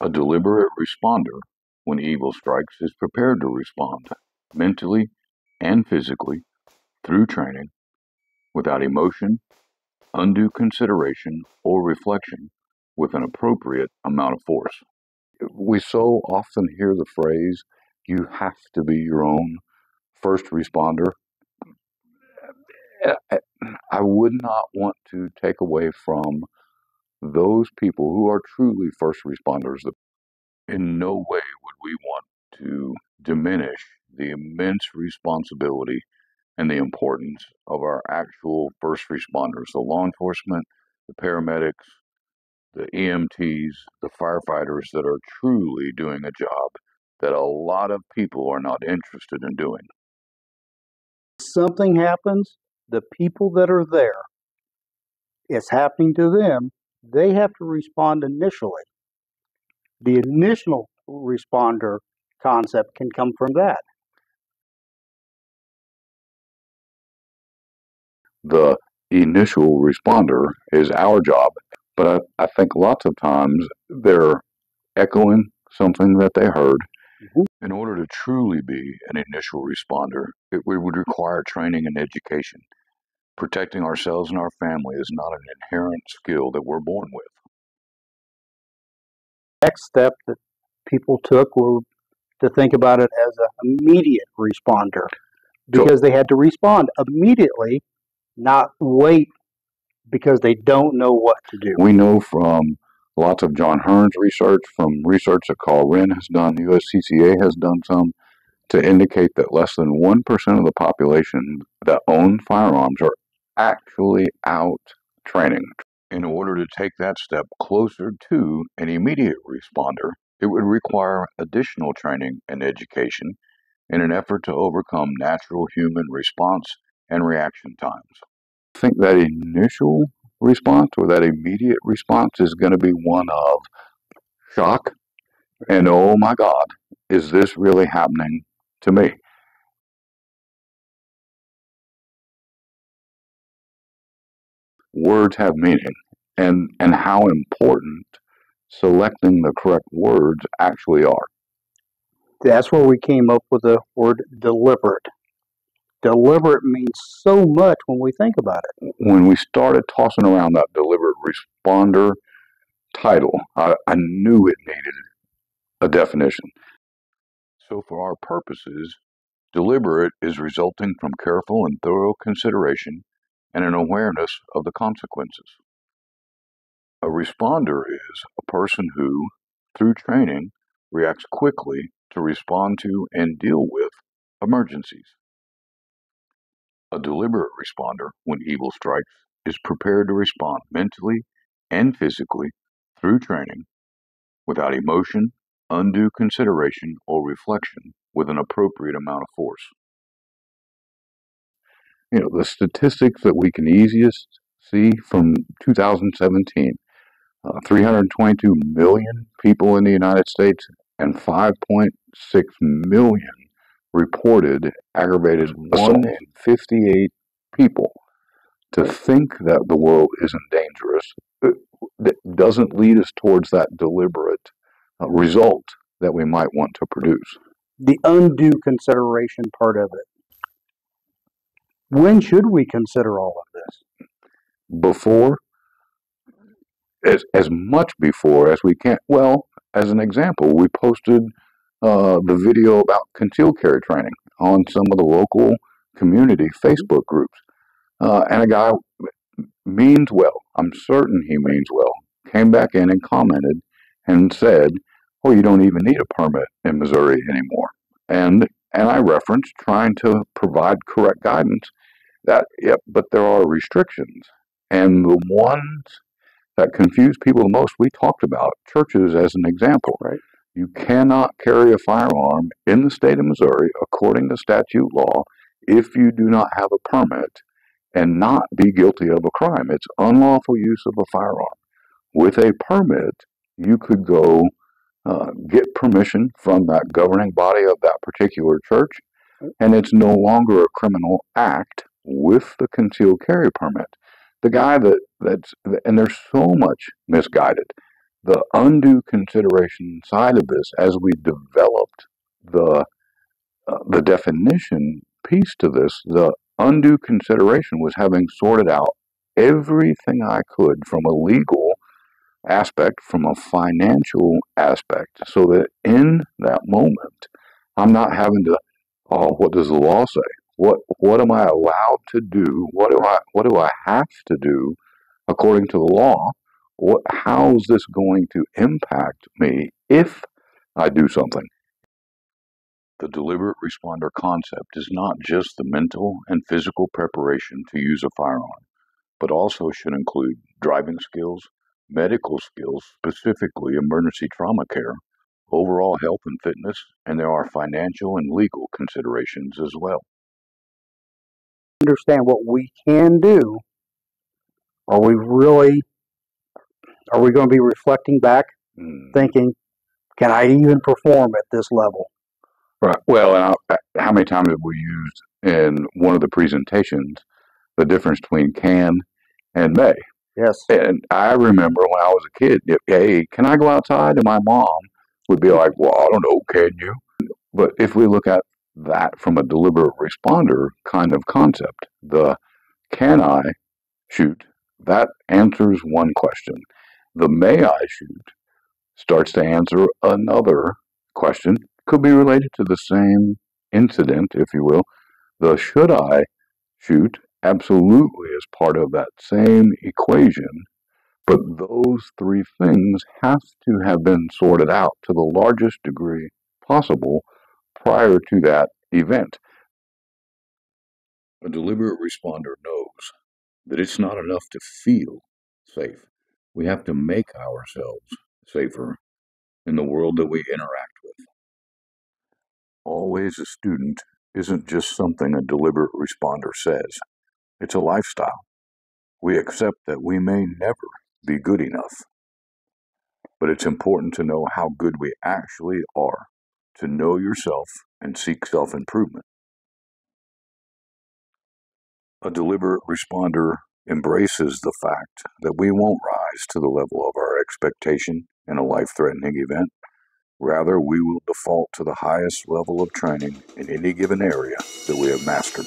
A deliberate responder, when evil strikes, is prepared to respond mentally and physically through training without emotion, undue consideration, or reflection with an appropriate amount of force. We so often hear the phrase, you have to be your own first responder. I would not want to take away from those people who are truly first responders. In no way would we want to diminish the immense responsibility and the importance of our actual first responders, the law enforcement, the paramedics, the EMTs, the firefighters that are truly doing a job that a lot of people are not interested in doing. Something happens, the people that are there, it's happening to them, they have to respond initially. The initial responder concept can come from that. The initial responder is our job, but I think lots of times they're echoing something that they heard. In order to truly be an initial responder, we would require training and education. Protecting ourselves and our family is not an inherent skill that we're born with. Next step that people took were to think about it as an immediate responder, because they had to respond immediately, not wait because they don't know what to do. We know from lots of John Hearn's research, from research that Carl Wren has done, USCCA has done some, to indicate that less than 1% of the population that own firearms are actually out training. In order to take that step closer to an immediate responder, it would require additional training and education in an effort to overcome natural human response and reaction times. I think that initial response or that immediate response is going to be one of shock and, oh my God, is this really happening to me? Words have meaning, and how important selecting the correct words actually are. That's where we came up with the word deliberate. Deliberate means so much when we think about it. When we started tossing around that deliberate responder title, I knew it needed a definition. So for our purposes, deliberate is resulting from careful and thorough consideration and an awareness of the consequences. A responder is a person who, through training, reacts quickly to respond to and deal with emergencies. A deliberate responder, when evil strikes, is prepared to respond mentally and physically through training without emotion, undue consideration, or reflection with an appropriate amount of force. The statistics that we can easiest see from 2017, 322 million people in the United States and 5.6 million reported aggravated assault. 1 in 58 people. To think that the world isn't dangerous that doesn't lead us towards that deliberate result that we might want to produce. The undue consideration part of it. When should we consider all of this? Before, as much before as we can. Well, as an example, we posted the video about concealed carry training on some of the local community Facebook groups. And a guy means well, I'm certain he means well, came back in and commented and said, oh, you don't even need a permit in Missouri anymore. And I referenced trying to provide correct guidance that, but there are restrictions. And the ones that confuse people the most, we talked about churches as an example. Right. You cannot carry a firearm in the state of Missouri, according to statute law, if you do not have a permit and not be guilty of a crime. It's unlawful use of a firearm. With a permit, you could go get permission from that governing body of that particular church, and it's no longer a criminal act with the concealed carry permit. The guy and there's so much misguided. The undue consideration side of this, as we developed the the definition piece to this, the undue consideration was having sorted out everything I could from a legal aspect, from a financial aspect, so that in that moment, I'm not having to, oh, what does the law say? What am I allowed to do? What do I have to do according to the law? How is this going to impact me if I do something? The deliberate responder concept is not just the mental and physical preparation to use a firearm, but also should include driving skills, medical skills, specifically emergency trauma care, overall health and fitness, and there are financial and legal considerations as well. Understand what we can do. Are we going to be reflecting back, thinking, can I even perform at this level? Right. Well, how many times have we used in one of the presentations the difference between can and may? Yes. And I remember when I was a kid, hey, can I go outside? And my mom would be like, well, I don't know, can you? But if we look at that from a deliberate responder kind of concept, the can I shoot, that answers one question. The may I shoot starts to answer another question. Could be related to the same incident, if you will. The should I shoot absolutely is part of that same equation. But those three things have to have been sorted out to the largest degree possible prior to that event. A deliberate responder knows that it's not enough to feel safe. We have to make ourselves safer in the world that we interact with. Always a student isn't just something a deliberate responder says. It's a lifestyle. We accept that we may never be good enough. But it's important to know how good we actually are, to know yourself and seek self-improvement. A deliberate responder embraces the fact that we won't rise to the level of our expectation in a life-threatening event. Rather, we will default to the highest level of training in any given area that we have mastered.